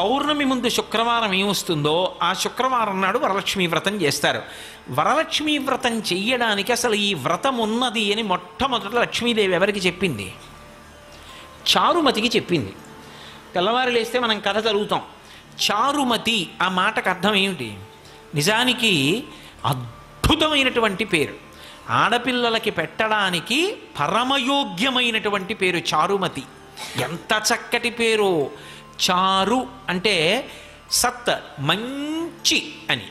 పౌర్ణమి ముందు శుక్రవారం ఏమొస్తుందో ఆ శుక్రవారం నాడు వరలక్ష్మీ వ్రతం చేస్తారు. వరలక్ష్మీ వ్రతం చెయ్యడానికి అసలు ఈ వ్రతం ఉన్నది అని మొట్టమొదట లక్ష్మీదేవి ఎవరికి చెప్పింది? చారుమతికి చెప్పింది. తెల్లవారు లేస్తే మనం కథ చదువుతాం. చారుమతి ఆ మాటకు అర్థం ఏమిటి? నిజానికి అద్భుతమైనటువంటి పేరు, ఆడపిల్లలకి పెట్టడానికి పరమయోగ్యమైనటువంటి పేరు చారుమతి. ఎంత చక్కటి పేరు! చారు అంటే సత్, మంచి అని,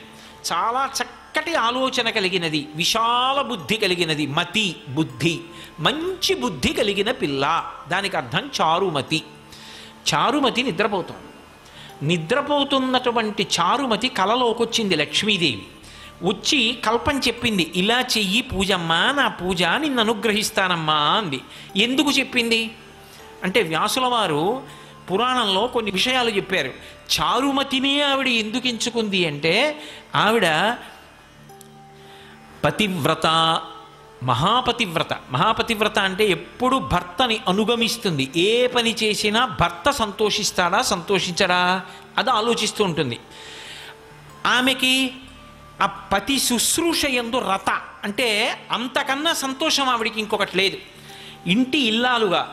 చాలా చక్కటి ఆలోచన కలిగినది, విశాల బుద్ధి కలిగినది. మతి బుద్ధి, మంచి బుద్ధి కలిగిన పిల్ల, దానికి అర్థం చారుమతి. చారుమతి నిద్రపోతున్నటువంటి చారుమతి కలలోకి వచ్చింది లక్ష్మీదేవి. వచ్చి కల్పం చెప్పింది, ఇలా చెయ్యి పూజమ్మా, నా పూజ నిన్ను అనుగ్రహిస్తానమ్మా అంది. ఎందుకు చెప్పింది అంటే వ్యాసుల వారు పురాణంలో కొన్ని విషయాలు చెప్పారు. చారుమతినే ఆవిడ ఎందుకు ఎంచుకుంది అంటే ఆవిడ పతివ్రత, మహాపతివ్రత. మహాపతివ్రత అంటే ఎప్పుడు భర్తని అనుగమిస్తుంది. ఏ పని చేసినా భర్త సంతోషిస్తాడా సంతోషించడా అది ఆలోచిస్తూ ఉంటుంది. ఆమెకి ఆ పతి శుశ్రూష యందు రత అంటే అంతకన్నా సంతోషం ఆవిడికి ఇంకొకటి లేదు. ఇంటి ఇల్లాలుగా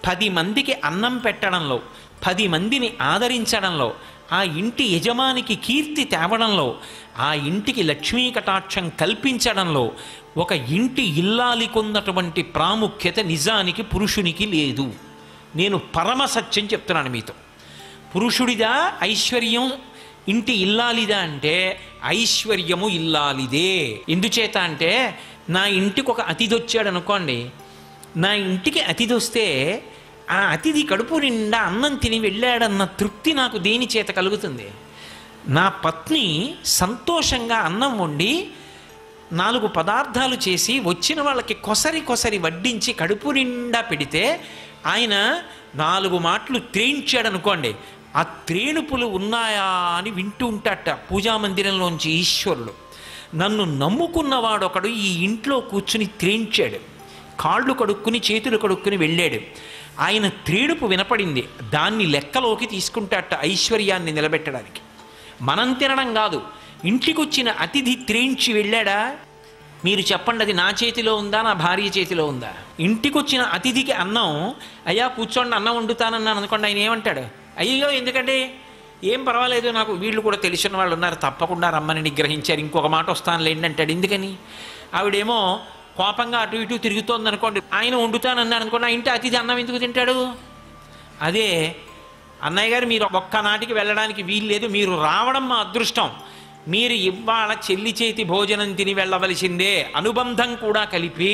10 మందికి అన్నం పెట్టడంలో, 10 మందిని ఆదరించడంలో, ఆ ఇంటి యజమానికి కీర్తి తేవడంలో, ఆ ఇంటికి లక్ష్మీ కటాక్షం కల్పించడంలో ఒక ఇంటి ఇల్లాలికున్నటువంటి ప్రాముఖ్యత నిజానికి పురుషునికి లేదు. నేను పరమ సత్యం చెప్తున్నాను మీతో. పురుషుడిదా ఐశ్వర్యం, ఇంటి ఇల్లాలిదా అంటే ఐశ్వర్యము ఇల్లాలిదే. ఎందుచేత అంటే నా ఇంటికి ఒక అతిథి వచ్చాడు అనుకోండి, నా ఇంటికి అతిథి వస్తే ఆ అతిథి కడుపు నిండా అన్నం తిని వెళ్ళాడన్న తృప్తి నాకు దేని చేత కలుగుతుంది? నా పత్ని సంతోషంగా అన్నం వండి 4 పదార్థాలు చేసి వచ్చిన వాళ్ళకి కొసరి వడ్డించి కడుపు నిండా పెడితే ఆయన 4 మాటలు త్రేయించాడు అనుకోండి, ఆ త్రేణుపులు ఉన్నాయా అని వింటూ ఉంటాట పూజామందిరంలోంచి ఈశ్వరుడు. నన్ను నమ్ముకున్నవాడొకడు ఈ ఇంట్లో కూర్చుని త్రేయించాడు, కాళ్ళు కడుక్కుని చేతులు కడుక్కుని వెళ్ళాడు. ఆయన త్రేణుపు వినపడింది, దాన్ని లెక్కలోకి తీసుకుంటాట ఐశ్వర్యాన్ని నిలబెట్టడానికి. మనం తినడం కాదు, ఇంటికొచ్చిన అతిథి త్రేయించి వెళ్ళాడా? మీరు చెప్పండి, అది నా చేతిలో ఉందా నా భార్య చేతిలో ఉందా? ఇంటికొచ్చిన అతిథికి అన్నం, అయ్యా కూర్చోండి అన్నం వండుతానన్నాను అనుకోండి, ఆయన ఏమంటాడు? అయ్యో ఎందుకంటే ఏం పర్వాలేదు, నాకు వీళ్ళు కూడా తెలిసిన వాళ్ళు ఉన్నారు, తప్పకుండా రమ్మని నిగ్రహించారు, ఇంకొక మాట వస్తానులేండి అంటాడు. ఎందుకని? ఆవిడేమో కోపంగా అటు ఇటు తిరుగుతోంది అనుకోండి, ఆయన వండుతానన్నాడు అనుకోండి, ఆ ఇంటి అతిథి అన్నం ఎందుకు తింటాడు? అదే అన్నయ్య గారు మీరు ఒక్కనాటికి వెళ్ళడానికి వీలు లేదు, మీరు రావడం మా అదృష్టం, మీరు ఇవాళ చెల్లి చేతి భోజనం తిని వెళ్ళవలసిందే, అనుబంధం కూడా కలిపి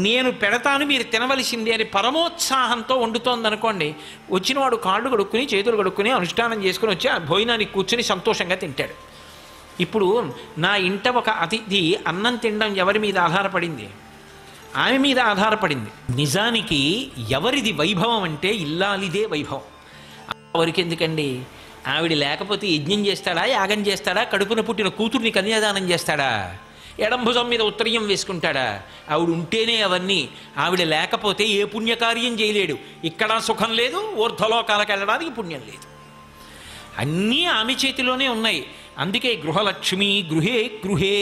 నేను పెడతాను మీరు తినవలసిందే అని పరమోత్సాహంతో వండుతోందనుకోండి, వచ్చినవాడు కాళ్ళు కడుక్కుని చేతులు కడుక్కుని అనుష్ఠానం చేసుకుని వచ్చి ఆ భోజనానికి కూర్చుని సంతోషంగా తింటాడు. ఇప్పుడు నా ఇంట ఒక అతిథి అన్నం తినడం ఎవరి మీద ఆధారపడింది? ఆమె మీద ఆధారపడింది. నిజానికి ఎవరిది వైభవం అంటే ఇల్లాలిదే వైభవం. ఎవరికి ఎందుకండి? ఆవిడ లేకపోతే యజ్ఞం చేస్తాడా, యాగం చేస్తాడా, కడుపున పుట్టిన కూతుర్ని కన్యాదానం చేస్తాడా, ఎడంభుజం మీద ఉత్తరీయం వేసుకుంటాడా? ఆవిడ ఉంటేనే అవన్నీ. ఆవిడ లేకపోతే ఏ పుణ్యకార్యం చేయలేడు. ఇక్కడ సుఖం లేదు, ఊర్ధ్వలోకాలకు వెళ్ళడానికి పుణ్యం లేదు. అన్నీ ఆమె చేతిలోనే ఉన్నాయి. అందుకే గృహలక్ష్మి గృహే గృహే.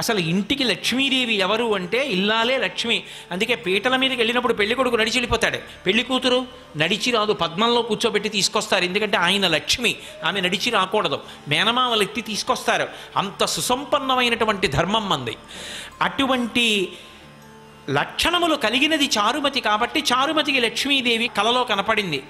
అసలు ఇంటికి లక్ష్మీదేవి ఎవరు అంటే ఇల్లాలే లక్ష్మి. అందుకే పీటల మీదకి వెళ్ళినప్పుడు పెళ్లి కొడుకు నడిచి వెళ్ళిపోతాడు, పెళ్లి కూతురు నడిచి రాదు, పద్మంలో కూర్చోబెట్టి తీసుకొస్తారు. ఎందుకంటే ఆయన లక్ష్మి, ఆమె నడిచి రాకూడదు, మేనమామలు ఎత్తి తీసుకొస్తారు. అంత సుసంపన్నమైనటువంటి ధర్మం మంది. అటువంటి లక్షణములు కలిగినది చారుమతి కాబట్టి చారుమతికి లక్ష్మీదేవి కలలో కనపడింది.